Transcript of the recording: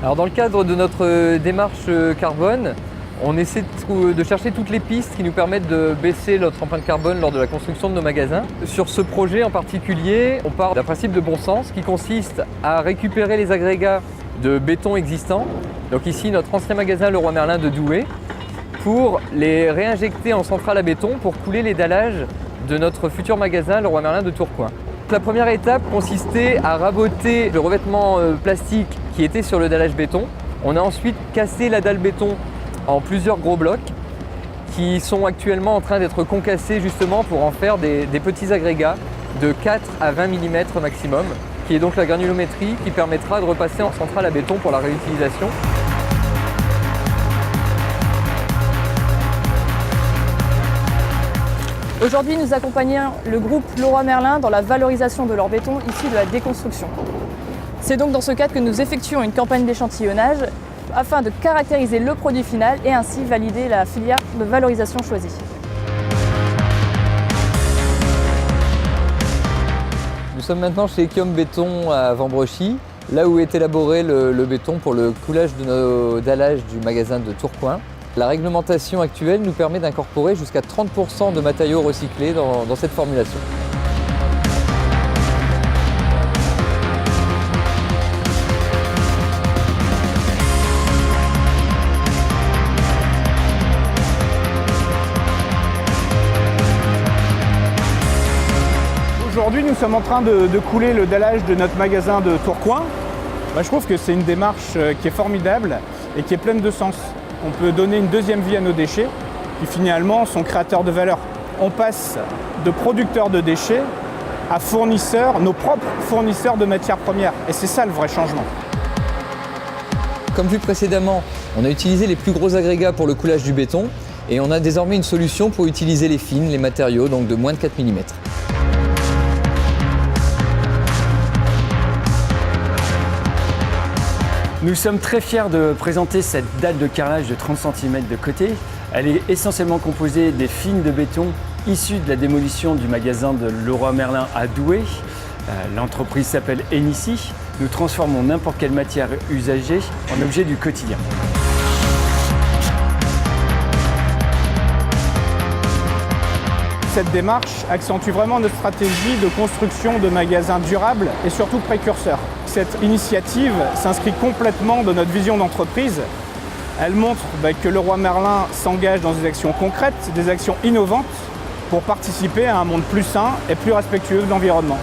Alors dans le cadre de notre démarche carbone, on essaie de chercher toutes les pistes qui nous permettent de baisser notre empreinte carbone lors de la construction de nos magasins. Sur ce projet en particulier, on part d'un principe de bon sens qui consiste à récupérer les agrégats de béton existants, donc ici notre ancien magasin Leroy Merlin de Douai, pour les réinjecter en centrale à béton pour couler les dallages de notre futur magasin Leroy Merlin de Tourcoing. La première étape consistait à raboter le revêtement plastique qui était sur le dallage béton. On a ensuite cassé la dalle béton en plusieurs gros blocs qui sont actuellement en train d'être concassés justement pour en faire des petits agrégats de 4 à 20 mm maximum, qui est donc la granulométrie qui permettra de repasser en centrale à béton pour la réutilisation. Aujourd'hui, nous accompagnons le groupe Leroy Merlin dans la valorisation de leur béton issu de la déconstruction. C'est donc dans ce cadre que nous effectuons une campagne d'échantillonnage afin de caractériser le produit final et ainsi valider la filière de valorisation choisie. Nous sommes maintenant chez Ekium Béton à Vambrechy, là où est élaboré le béton pour le coulage de nos dallages du magasin de Tourcoing. La réglementation actuelle nous permet d'incorporer jusqu'à 30% de matériaux recyclés dans cette formulation. Aujourd'hui, nous sommes en train de couler le dallage de notre magasin de Tourcoing. Je trouve que c'est une démarche qui est formidable et qui est pleine de sens. On peut donner une deuxième vie à nos déchets qui finalement sont créateurs de valeur. On passe de producteurs de déchets à fournisseurs, nos propres fournisseurs de matières premières. Et c'est ça le vrai changement. Comme vu précédemment, on a utilisé les plus gros agrégats pour le coulage du béton et on a désormais une solution pour utiliser les fines, les matériaux, donc de moins de 4 mm. Nous sommes très fiers de présenter cette dalle de carrelage de 30 cm de côté. Elle est essentiellement composée des fines de béton issues de la démolition du magasin de Leroy Merlin à Douai. L'entreprise s'appelle Enici. Nous transformons n'importe quelle matière usagée en objet du quotidien. Cette démarche accentue vraiment notre stratégie de construction de magasins durables et surtout précurseurs. Cette initiative s'inscrit complètement dans notre vision d'entreprise. Elle montre que Leroy Merlin s'engage dans des actions concrètes, des actions innovantes pour participer à un monde plus sain et plus respectueux de l'environnement.